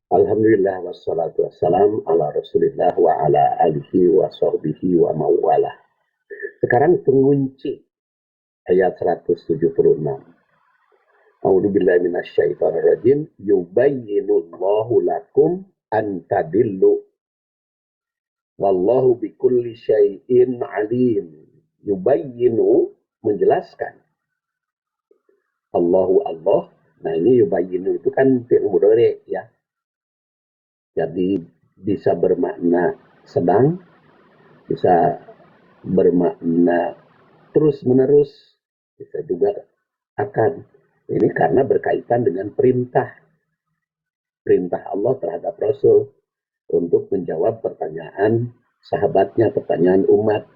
Alhamdulillah wassalatu wassalam ala Rasulillah wa ala alihi wa sahbihi wa mawalah. Sekarang pengunci ayat 176. A'udzu billahi minasyaitonir rajim. Yubayyinullahu lakum an tadillu wallahu bikulli syai'in alim. Yubayyinu menjelaskan. Allahu Allah. Nah, ini yubayyinu itu kan fi'il mudhari ya. Jadi bisa bermakna sedang, bisa bermakna terus-menerus, bisa juga akan. Ini karena berkaitan dengan perintah Allah terhadap Rasul untuk menjawab pertanyaan sahabatnya, pertanyaan umat,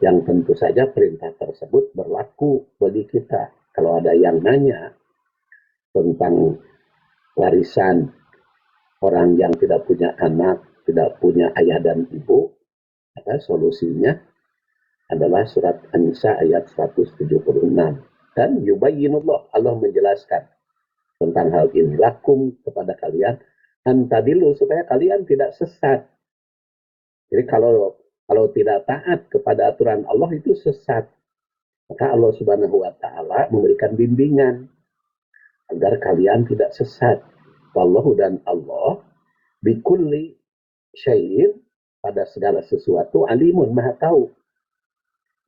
yang tentu saja perintah tersebut berlaku bagi kita. Kalau ada yang nanya tentang warisan orang yang tidak punya anak, tidak punya ayah dan ibu, maka solusinya adalah surat An-Nisa ayat 176. Dan yubayyinullah, Allah menjelaskan tentang hal ini. Lakum, kepada kalian, antadilu, supaya kalian tidak sesat. Jadi kalau tidak taat kepada aturan Allah itu sesat. Maka Allah Subhanahu wa Ta'ala memberikan bimbingan agar kalian tidak sesat. Wallahu, dan Allah bikulli syai'in, pada segala sesuatu, alimun, maha tahu.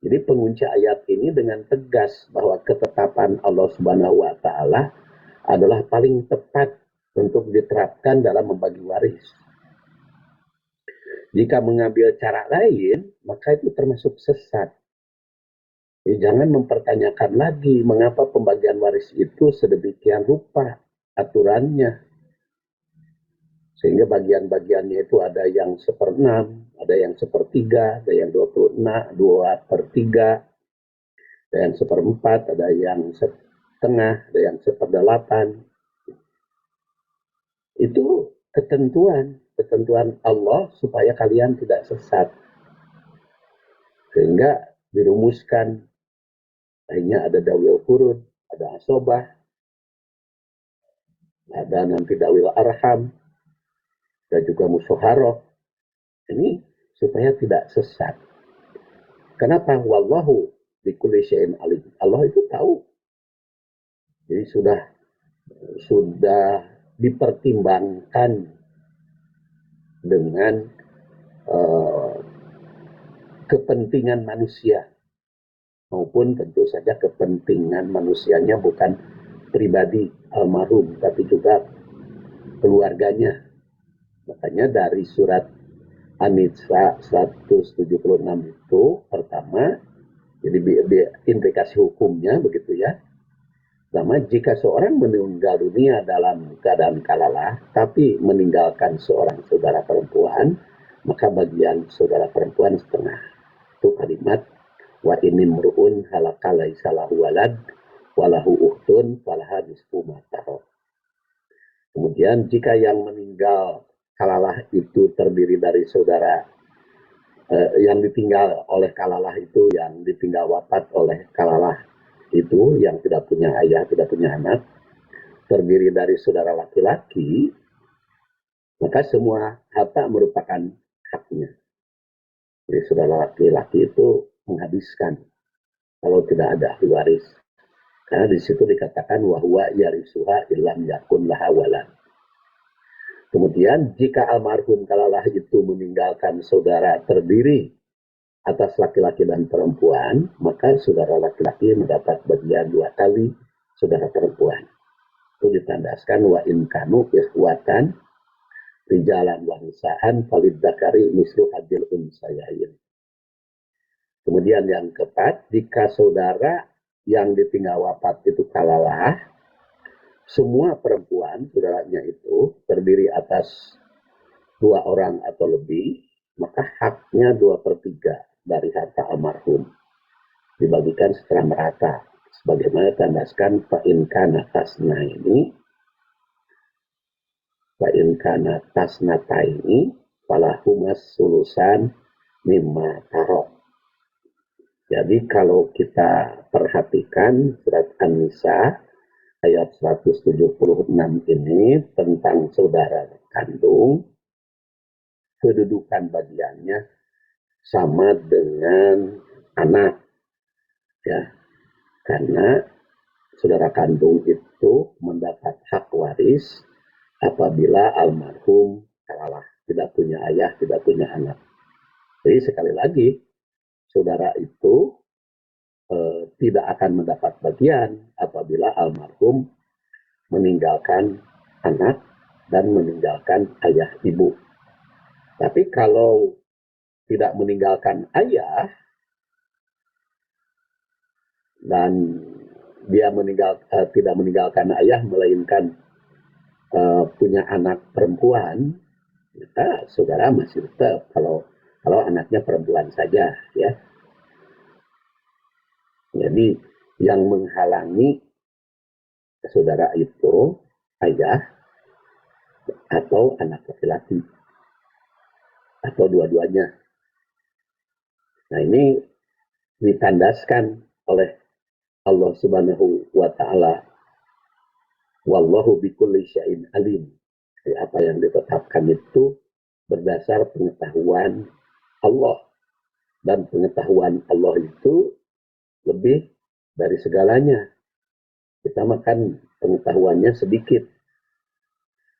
Jadi pengunci ayat ini dengan tegas bahwa ketetapan Allah Subhanahu wa Ta'ala adalah paling tepat untuk diterapkan dalam membagi waris. Jika mengambil cara lain, maka itu termasuk sesat. Jadi jangan mempertanyakan lagi mengapa pembagian waris itu sedemikian rupa aturannya. Sehingga bagian-bagiannya itu ada yang 1/6, ada yang 1/3, ada yang 2/3, ada yang 1/4, ada yang 1/2, ada yang 1/8. Itu ketentuan Allah supaya kalian tidak sesat. Sehingga dirumuskan, akhirnya ada dawil qurun, ada asobah, ada nanti dawil arham, dan juga musyawarah. Ini supaya tidak sesat. Kenapa? Wallahu bikulli syai'in alim. Allah itu tahu. Jadi sudah dipertimbangkan dengan kepentingan manusia, maupun tentu saja kepentingan manusianya bukan pribadi almarhum, tapi juga keluarganya. Makanya dari surat An-Nisa 176 itu pertama, jadi implikasi hukumnya begitu ya. Pertama, jika seorang meninggal dunia dalam keadaan kalalah, tapi meninggalkan seorang saudara perempuan, maka bagian saudara perempuan setengah. Itu kalimat wa inni mru'un halaka laisa lahu walad walahu ukhtun falaha nisfu ma tarak. Kemudian jika yang meninggal kalalah itu terdiri dari saudara yang ditinggal oleh kalalah itu, yang ditinggal wafat oleh kalalah itu, yang tidak punya ayah, tidak punya anak, terdiri dari saudara laki-laki, maka semua harta merupakan haknya. Jadi saudara laki-laki itu menghabiskan kalau tidak ada ahli waris. Karena di situ dikatakan wahwa yarisuha illam yakun laha walad. Kemudian jika almarhum kalalah itu meninggalkan saudara terdiri atas laki-laki dan perempuan, maka saudara laki-laki mendapat bagian 2 kali saudara perempuan. Itu ditandaskan wa in kanu ikhwatan rijalan wa nisaan falidzakari mislu hadzil unsayain. Kemudian yang keempat, jika saudara yang ditinggal wafat itu kalalah, semua perempuan saudaranya itu terdiri atas 2 orang atau lebih, maka haknya 2/3 dari harta almarhum dibagikan secara merata, sebagaimana tandaskan fa'in kana tasna ini, fa'in kana tasnata ini falahumas sulusan mimma tarok. Jadi kalau kita perhatikan surat An-Nisa ayat 176 ini tentang saudara kandung, kedudukan bagiannya sama dengan anak, ya, karena saudara kandung itu mendapat hak waris apabila almarhum kalah, tidak punya ayah, tidak punya anak. Jadi sekali lagi, saudara itu tidak akan mendapat bagian apabila almarhum meninggalkan anak dan meninggalkan ayah ibu. Tapi kalau tidak meninggalkan ayah dan dia tidak meninggalkan ayah melainkan punya anak perempuan, maka saudara masih tetap kalau anaknya perempuan saja, ya. Jadi yang menghalangi saudara itu ayah atau anak laki-laki atau dua-duanya. Nah, ini ditandaskan oleh Allah Subhanahu wa taala, wallahu bikulli syai'in alim. Jadi apa yang ditetapkan itu berdasar pengetahuan Allah, dan pengetahuan Allah itu lebih dari segalanya. Kita makan pengetahuannya sedikit.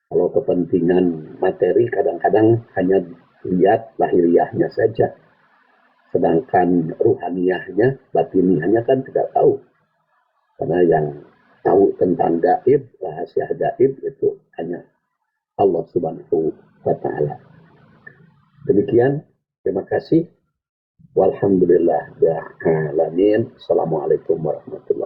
Kalau kepentingan materi kadang-kadang hanya lihat lahiriahnya saja. Sedangkan ruhaniyahnya, batiniahnya kan tidak tahu. Karena yang tahu tentang gaib, rahasia gaib itu hanya Allah Subhanahu wa taala. Demikian, terima kasih. Walhamdulillah ya alamin. Assalamualaikum warahmatullahi wabarakatuh.